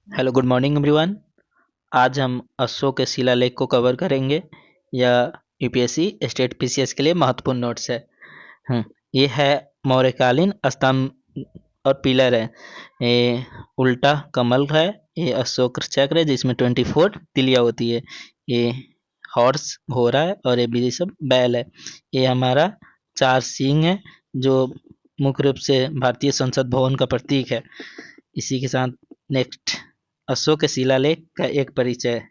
Hello, good morning everyone. आज हम अशोक के शिलालेख को कवर करेंगे। यह यूपीएससी स्टेट पीसीएस के लिए महत्वपूर्ण नोट्स है। ये है मौर्यकालीन स्तंभ और पिलर है। ये उल्टा कमल है। ये अशोक चक्र है जिसमें 24 तिलियां होती है। ये हॉर्स घोड़ा है और ये भी सब बैल है। ये हमारा चार सींग है जो मुख्य रूप से भारतीय संसद भवन का प्रतीक है। इसी के साथ नेक्स्ट, अशोक के शिलालेख का एक परिचय।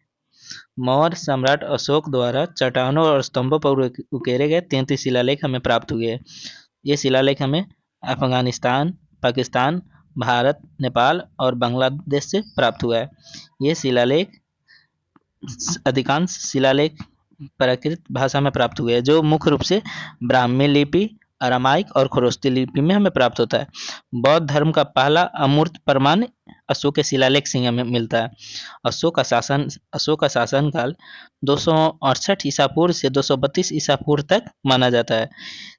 मौर्य सम्राट अशोक द्वारा चट्टानों और स्तंभों पर उकेरे गए 33 शिलालेख हमें प्राप्त हुए हैं। ये शिलालेख हमें अफगानिस्तान, पाकिस्तान, भारत, नेपाल और बांग्लादेश से प्राप्त हुआ है। ये शिलालेख अधिकांश शिलालेख प्राकृत भाषा में प्राप्त हुए हैं जो मुख्य रूप से ब्राह्मी लिपि, अरामाइक और खरोष्ठी लिपि में हमें प्राप्त होता है। बौद्ध धर्म का पहला अमूर्त प्रमाण अशोक के शिलालेख से हमें मिलता है। अशोक का शासन काल 268 ईसा पूर्व से 232 ईसा पूर्व तक माना जाता है।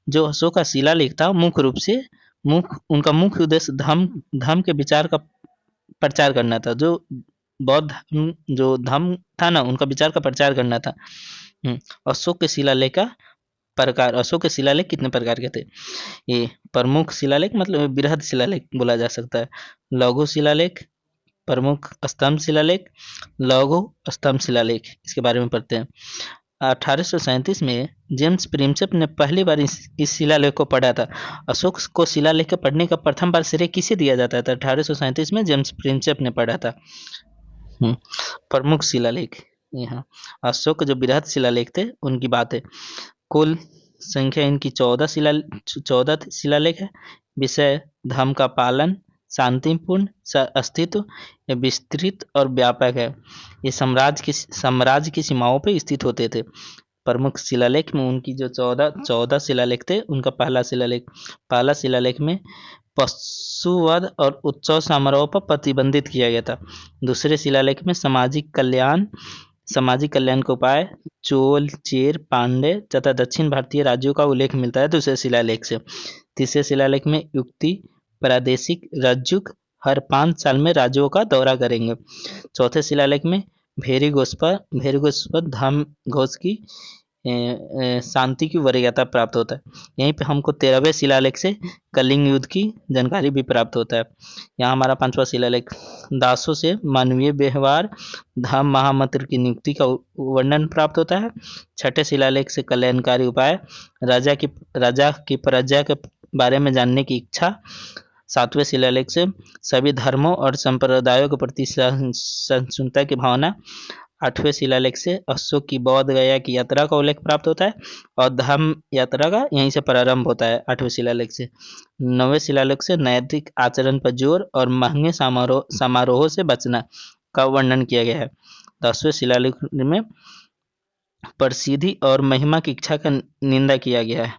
जो अशोक का शिलालेख था मुख्य रूप से उनका मुख्य उद्देश्य धर्म धर्म के विचार का प्रचार करना था। जो बौद्ध जो धर्म था ना, उनका विचार का प्रचार करना था। अशोक के शिलालेख का प्रकार। अशोक के शिलालेख कितने प्रकार के थे? ये प्रमुख शिलालेख मतलब बृहद शिलालेख बोला जा सकता है। लघु शिलालेख, प्रमुख स्तंभ शिलालेख, लघु स्तंभ शिलालेख, इसके बारे में पढ़ते हैं। 1837 में जेम्स प्रिंसेप ने पहली बार इस शिलालेख को पढ़ा था। अशोक को शिलालेख के पढ़ने का प्रथम बार श्रेय किसे दिया जाता था? 1837 में जेम्स प्रिंसेप ने पढ़ा था। प्रमुख शिलालेख। यहाँ अशोक के जो बृहद शिलालेख थे उनकी बात है। कुल संख्या इनकी 14 शिलालेख है। विषय धर्म का पालन, शांतिपूर्ण अस्तित्व, ये विस्तृत और व्यापक है। ये साम्राज्य की सीमाओं पे स्थित होते थे। प्रमुख शिलालेख में उनकी जो चौदह शिलालेख थे, उनका पहला शिलालेख में पशुवध और उत्सव समारोह पर प्रतिबंधित किया गया था। दूसरे शिलालेख में सामाजिक कल्याण के उपाय, चोल, चेर, पांड्य तथा दक्षिण भारतीय राज्यों का उल्लेख मिलता है दूसरे शिलालेख से। तीसरे शिलालेख में युक्ति, प्रादेशिक रज्जुक हर 5 साल में राज्यों का दौरा करेंगे। चौथे शिलालेख में भेरी घोष धाम घोष की शांति की वरीयता प्राप्त होता है। यहीं पे हमको 13वें शिलालेख से कलिंग युद्ध की जानकारी भी प्राप्त होता है। यहाँ हमारा 5वां शिलालेख, दासों से मानवीय व्यवहार, धाम महामंत्र की नियुक्ति का वर्णन प्राप्त होता है। छठे शिलालेख से कल्याणकारी उपाय, राजा की प्रजा के बारे में जानने की इच्छा। सातवें शिलालेख से सभी धर्मों और संप्रदायों के प्रति सहिष्णुता की भावना। आठवें शिलालेख से अशोक की बौद्ध गया की यात्रा का उल्लेख प्राप्त होता है और धम्म यात्रा का यहीं से प्रारंभ होता है 8वें शिलालेख से। 9वें शिलालेख से नैतिक आचरण पर जोर और महंगे समारोहों से बचना का वर्णन किया गया है। 10वें शिलालेख में प्रसिद्धि और महिमा की इच्छा का निंदा किया गया है।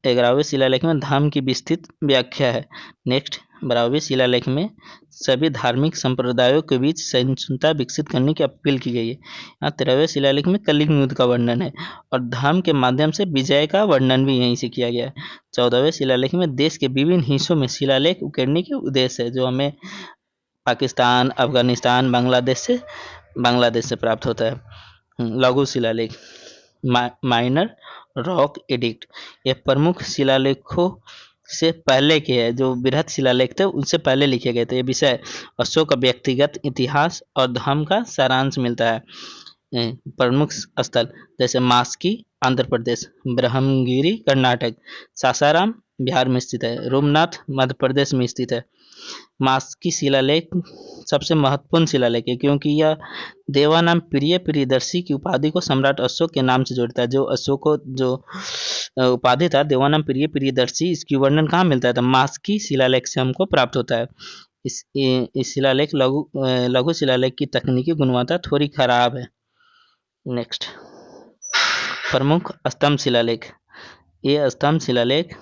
11वें शिलालेख में धाम की विस्तृत व्याख्या है। नेक्स्ट, 12वें शिलालेख में सभी धार्मिक संप्रदायों के बीच सहिष्णुता विकसित करने की अपील की गई है। यहाँ 13वें शिलालेख में कलिंग युद्ध का वर्णन है और धाम के माध्यम से विजय का वर्णन भी यहीं से किया गया है। 14वें शिलालेख में देश के विभिन्न हिस्सों में शिलालेख उकेरने के उद्देश्य है जो हमें पाकिस्तान, अफगानिस्तान, बांग्लादेश से प्राप्त होता है। लघु शिलालेख, माइनर रॉक एडिक्ट, ये प्रमुख शिलालेखों से पहले के हैं। जो बृहद शिलालेख थे उनसे पहले लिखे गए थे। ये विषय अशोक का व्यक्तिगत इतिहास और धर्म का सारांश मिलता है। प्रमुख स्थल जैसे मास्की आंध्र प्रदेश, ब्रह्मगिरी कर्नाटक, सासाराम बिहार में स्थित है, रोमनाथ मध्य प्रदेश में स्थित है। मास्की शिलालेख सबसे महत्वपूर्ण शिलालेख है क्योंकि यह देवानाम प्रिय प्रियदर्शी की उपाधि को सम्राट अशोक के नाम से जोड़ता है। जो अशोक को जो उपाधि था देवानाम प्रिय प्रियदर्शी, इसकी वर्णन कहाँ मिलता है? तो मास्की शिलालेख से हमको प्राप्त होता है। इस शिलालेख लघु शिलालेख की तकनीकी गुणवत्ता थोड़ी खराब है। नेक्स्ट, प्रमुख स्तंभ शिलालेख। ये स्तंभ शिलालेख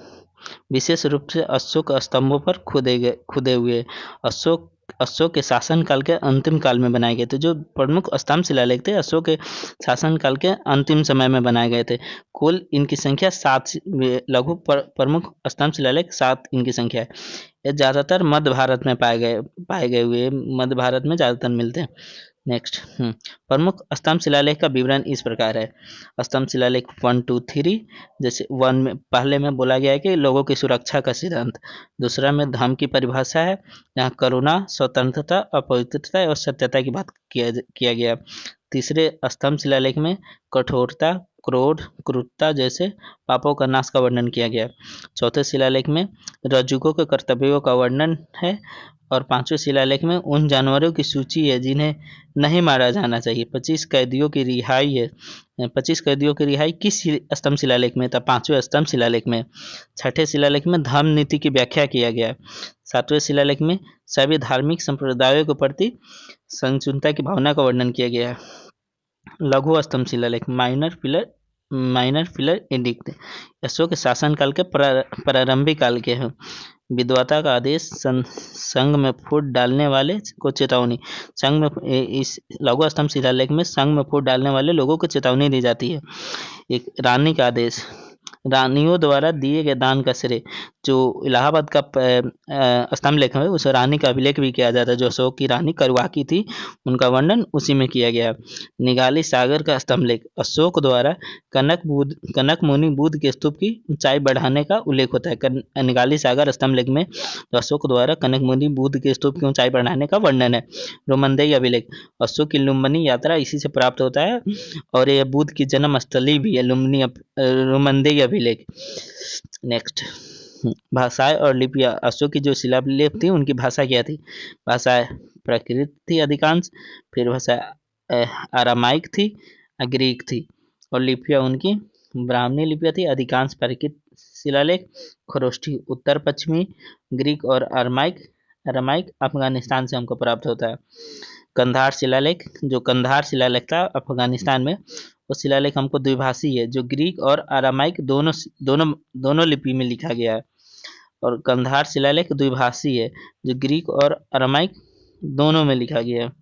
विशेष रूप से अशोक स्तंभों पर खुदे हुए। अशोक अशोक के शासनकाल के अंतिम काल में बनाए गए थे। जो प्रमुख स्तंभ शिलालेख थे अशोक के शासनकाल के अंतिम समय में बनाए गए थे। कुल इनकी संख्या 7 लघु प्रमुख स्तंभ शिलालेख 7 इनकी संख्या है। ये ज़्यादातर मध्य भारत में पाए गए हुए मध्य भारत में ज़्यादातर मिलते हैं। नेक्स्ट प्रमुख स्तंभ शिलालेख का विवरण इस प्रकार है। स्तंभ शिलालेख 1, 2, 3 जैसे 1 में पहले में बोला गया है कि लोगों की सुरक्षा का सिद्धांत। दूसरा में धर्म की परिभाषा है, यहाँ करुणा, स्वतंत्रता, अपवित्रता और सत्यता की बात किया गया। तीसरे स्तंभ शिलालेख में कठोरता, क्रोध, क्रूरता जैसे पापों का नाश का वर्णन किया गया। चौथे शिलालेख में रज्जुकों के कर्तव्यों का वर्णन है। और पांचवें शिलालेख में उन जानवरों की सूची है जिन्हें नहीं मारा जाना चाहिए। 25 कैदियों की रिहाई है। 25 कैदियों की रिहाई किस स्तंभ शिलालेख में था? 5वें स्तंभ शिलालेख में। छठे शिलालेख में धर्म नीति की व्याख्या किया गया। 7वें शिलालेख में सभी धार्मिक संप्रदायों के प्रति सहिष्णुता की भावना का वर्णन किया गया है। लघु स्तंभ शिलालेख माइनर पिलर एडिक्ट अशोक के शासनकाल के प्रारंभिक काल के हैं। विधवा का आदेश, संघ में फूट डालने वाले को चेतावनी। संघ में इस लघु स्तंभ शिलालेख में संघ में फूट डालने वाले लोगों को चेतावनी दी जाती है। एक रानी का आदेश, रानियों द्वारा दिए गए दान का श्रेय। जो इलाहाबाद का स्तंभ लेख है उस रानी का अभिलेख भी किया जाता है। जो अशोक की रानी करवाकी थी उनका वर्णन उसी में किया गया। निगाली सागर का स्तंभ लेख, अशोक द्वारा कनक मुनि बुद्ध के स्तूप की ऊंचाई बढ़ाने का उल्लेख होता है। निगाली सागर स्तंभ लेख में अशोक द्वारा कनक मुनि बुद्ध के स्तूप की ऊंचाई बढ़ाने का वर्णन है। रोमनदेई अभिलेख, अशोक की लुम्बिनी यात्रा इसी से प्राप्त होता है और यह बुद्ध की जन्म स्थली भी है। रोमनदेई अभिलेख। नेक्स्ट भाषाएं और लिपियां। अशोक की जो शिलालेख थी उनकी भाषा क्या थी? भाषाएं प्राकृत थी अधिकांश, फिर भाषा आरामाइक थी, ग्रीक थी और लिपियां उनकी ब्राह्मणी लिपियां थी। अधिकांश प्राकृत शिलालेख खरोष्ठी उत्तर पश्चिमी ग्रीक और अरामाइक अफगानिस्तान से हमको प्राप्त होता है। कंधार शिलालेख, जो कंधार शिलालेख था अफगानिस्तान में, वो शिलालेख हमको द्विभाषी है। जो ग्रीक और अरामाइक दोनों लिपि में लिखा गया है। और कंधार शिलालेख द्विभाषी है जो ग्रीक और अरामाइक दोनों में लिखा गया है।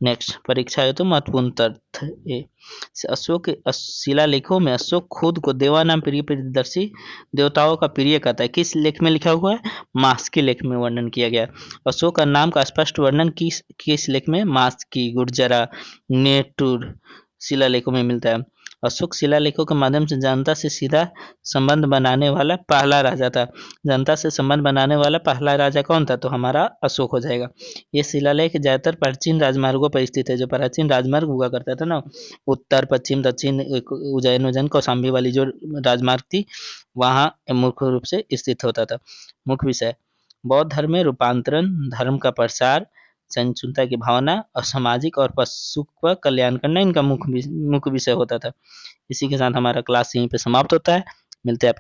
नेक्स्ट परीक्षा है तो महत्वपूर्ण तथ्य। अशोक के शिलालेखों में अशोक खुद को देवा नाम प्रिय प्रियदर्शी देवताओं का प्रिय कहता है। किस लेख में लिखा हुआ है? मास्की लेख में वर्णन किया गया। अशोक का नाम का स्पष्ट वर्णन किस लेख में? मास्की, गुर्जरा, नेटुर शिलालेखों में मिलता है। अशोक शिलालेखों के माध्यम से जनता से सीधा संबंध बनाने वाला पहला राजा था। जनता से संबंध बनाने वाला पहला राजा कौन था? तो हमारा अशोक हो जाएगा। ये शिलालेख ज्यादातर प्राचीन राजमार्गों पर स्थित है। जो प्राचीन राजमार्ग हुआ करता था ना, उत्तर पश्चिम दक्षिण उज्जैन कौशाम्बी वाली जो राजमार्ग थी वहाँ मुख्य रूप से स्थित होता था। मुख्य विषय बौद्ध धर्म में रूपांतरण, धर्म का प्रसार, सहिष्णुता की भावना और सामाजिक और पशु का कल्याण करना इनका मुख्य विषय होता था। इसी के साथ हमारा क्लास यहीं पे समाप्त होता है। मिलते हैं